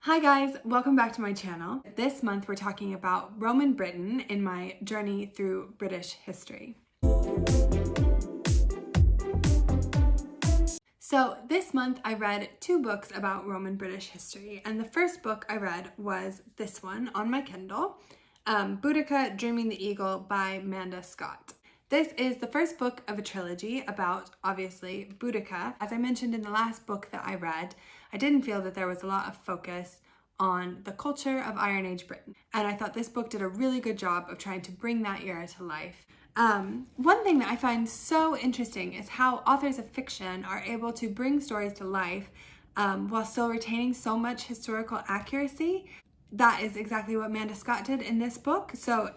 Hi guys, welcome back to my channel. This month we're talking about Roman Britain in my journey through British history. So this month I read two books about Roman British history, and the first book I read was this one on my Kindle, Boudica, Dreaming the Eagle by Manda Scott. This is the first book of a trilogy about, obviously, Boudica. As I mentioned in the last book that I read, I didn't feel that there was a lot of focus on the culture of Iron Age Britain, and I thought this book did a really good job of trying to bring that era to life. One thing that I find so interesting is how authors of fiction are able to bring stories to life while still retaining so much historical accuracy. That is exactly what Manda Scott did in this book. So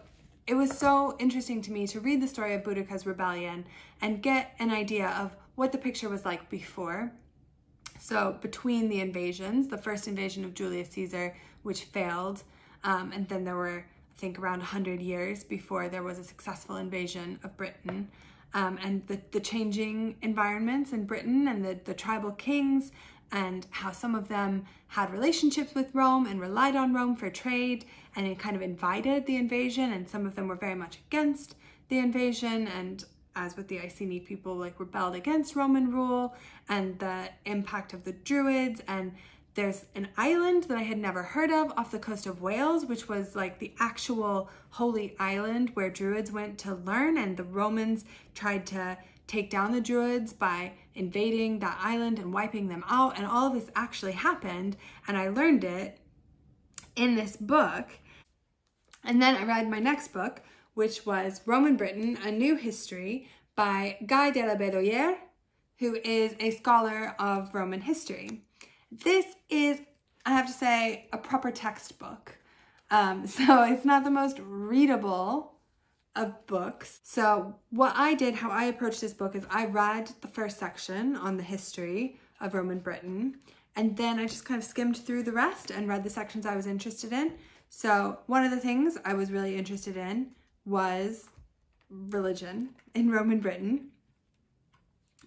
it was so interesting to me to read the story of Boudica's rebellion and get an idea of what the picture was like before. So between the invasions, the first invasion of Julius Caesar, which failed, and then there were, I think, around 100 years before there was a successful invasion of Britain, and the changing environments in Britain and the tribal kings, and how some of them had relationships with Rome and relied on Rome for trade, and it kind of invited the invasion, and some of them were very much against the invasion, and as with the Iceni people, like rebelled against Roman rule, and the impact of the Druids. And there's an island that I had never heard of off the coast of Wales, which was like the actual holy island where Druids went to learn, and the Romans tried to take down the Druids by invading that island and wiping them out, and all of this actually happened, and I learned it in this book. And then I read my next book, which was Roman Britain, A New History by Guy de la Bédoyère, who is a scholar of Roman history. This is, I have to say, a proper textbook. So it's not the most readable of books. So what I did, how I approached this book, is I read the first section on the history of Roman Britain, and then I just kind of skimmed through the rest and read the sections I was interested in. So one of the things I was really interested in was religion in Roman Britain.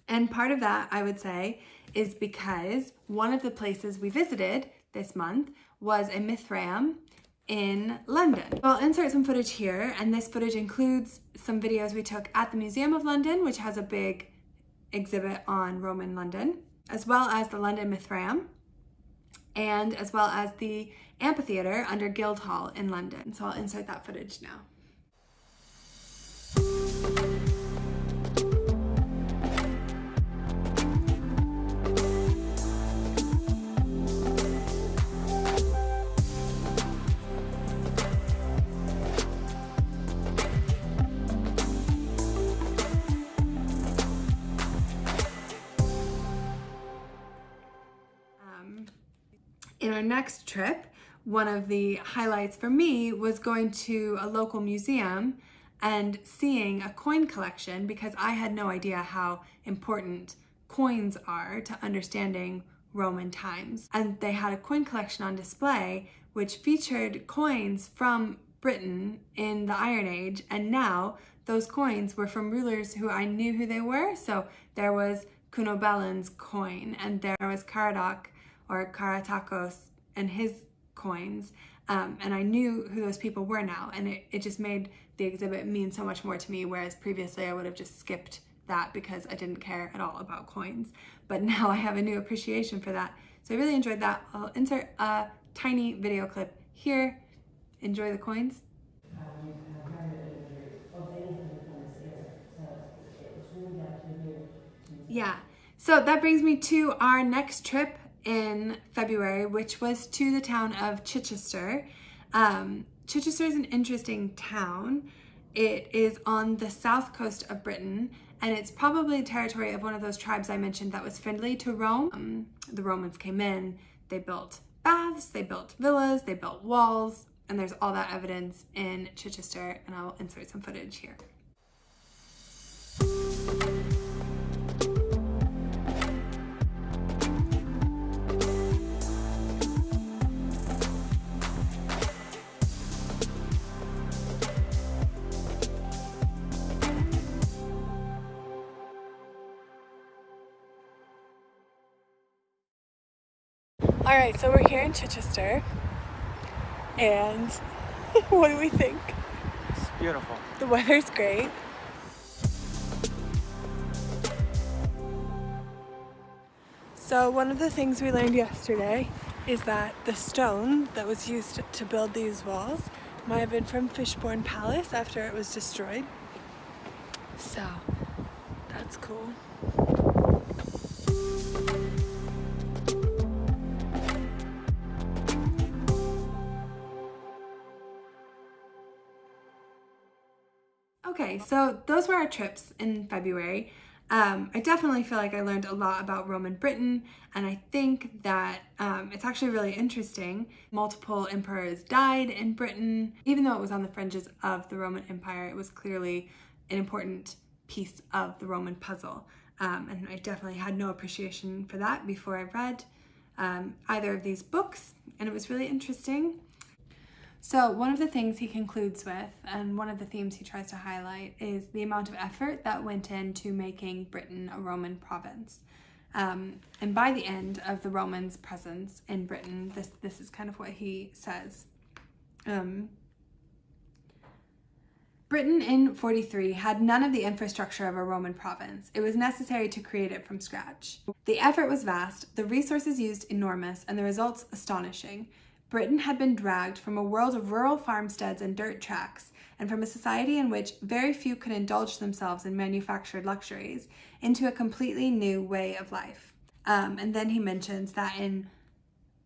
And part of that, I would say, is because one of the places we visited this month was a Mithraeum in London. So I'll insert some footage here, and this footage includes some videos we took at the Museum of London, which has a big exhibit on Roman London, as well as the London Mithraeum, and as well as the Ampitheatre under Guildhall in London. So I'll insert that footage now. In our next trip, one of the highlights for me was going to a local museum and seeing a coin collection, because I had no idea how important coins are to understanding Roman times. And they had a coin collection on display which featured coins from Britain in the Iron Age, and now those coins were from rulers who I knew who they were. So there was Cunobelin's coin, and there was Caradoc or Caratakos and his coins, and I knew who those people were now, and it just made the exhibit mean so much more to me, whereas previously I would have just skipped that because I didn't care at all about coins. But now I have a new appreciation for that, so I really enjoyed that. I'll insert a tiny video clip here. Enjoy the coins. Yeah, so that brings me to our next trip in February, which was to the town of Chichester. Chichester is an interesting town. It is on the south coast of Britain, and it's probably territory of one of those tribes I mentioned that was friendly to Rome. The Romans came in, they built baths, they built villas, they built walls, and there's all that evidence in Chichester, and I'll insert some footage here. Alright, so we're here in Chichester, and what do we think? It's beautiful. The weather's great. So one of the things we learned yesterday is that the stone that was used to build these walls might have been from Fishbourne Palace after it was destroyed. So that's cool. Okay, so those were our trips in February. I definitely feel like I learned a lot about Roman Britain, and I think that it's actually really interesting. Multiple emperors died in Britain. Even though it was on the fringes of the Roman Empire, it was clearly an important piece of the Roman puzzle. And I definitely had no appreciation for that before I read either of these books, and it was really interesting. So one of the things he concludes with, and one of the themes he tries to highlight, is the amount of effort that went into making Britain a Roman province. And by the end of the Romans' presence in Britain, this is kind of what he says. Britain in 43 had none of the infrastructure of a Roman province. It was necessary to create it from scratch. The effort was vast, the resources used enormous, and the results astonishing. Britain had been dragged from a world of rural farmsteads and dirt tracks, and from a society in which very few could indulge themselves in manufactured luxuries, into a completely new way of life. And then he mentions that in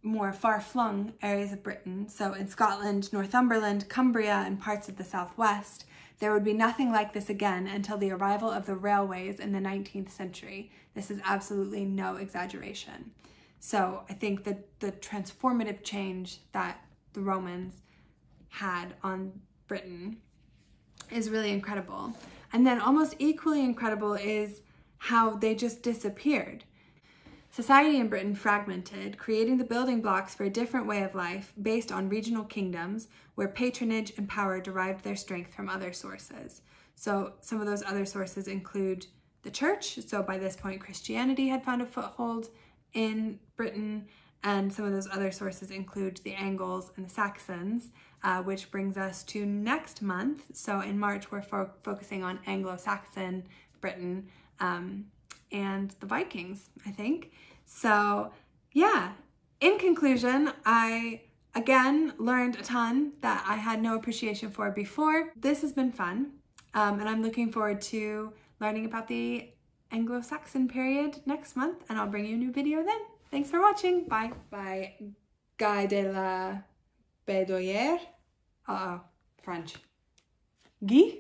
more far-flung areas of Britain, so in Scotland, Northumberland, Cumbria, and parts of the southwest, there would be nothing like this again until the arrival of the railways in the 19th century. This is absolutely no exaggeration. So I think that the transformative change that the Romans had on Britain is really incredible. And then almost equally incredible is how they just disappeared. Society in Britain fragmented, creating the building blocks for a different way of life based on regional kingdoms where patronage and power derived their strength from other sources. So some of those other sources include the church. So by this point, Christianity had found a foothold in Britain, and some of those other sources include the Angles and the Saxons, which brings us to next month. So in March, we're focusing on Anglo-Saxon Britain and the Vikings, I think. So yeah, in conclusion, I again learned a ton that I had no appreciation for before. This has been fun, and I'm looking forward to learning about the Anglo-Saxon period next month, and I'll bring you a new video then. Thanks for watching. Bye. By Guy de la Bédoyère. French. Guy?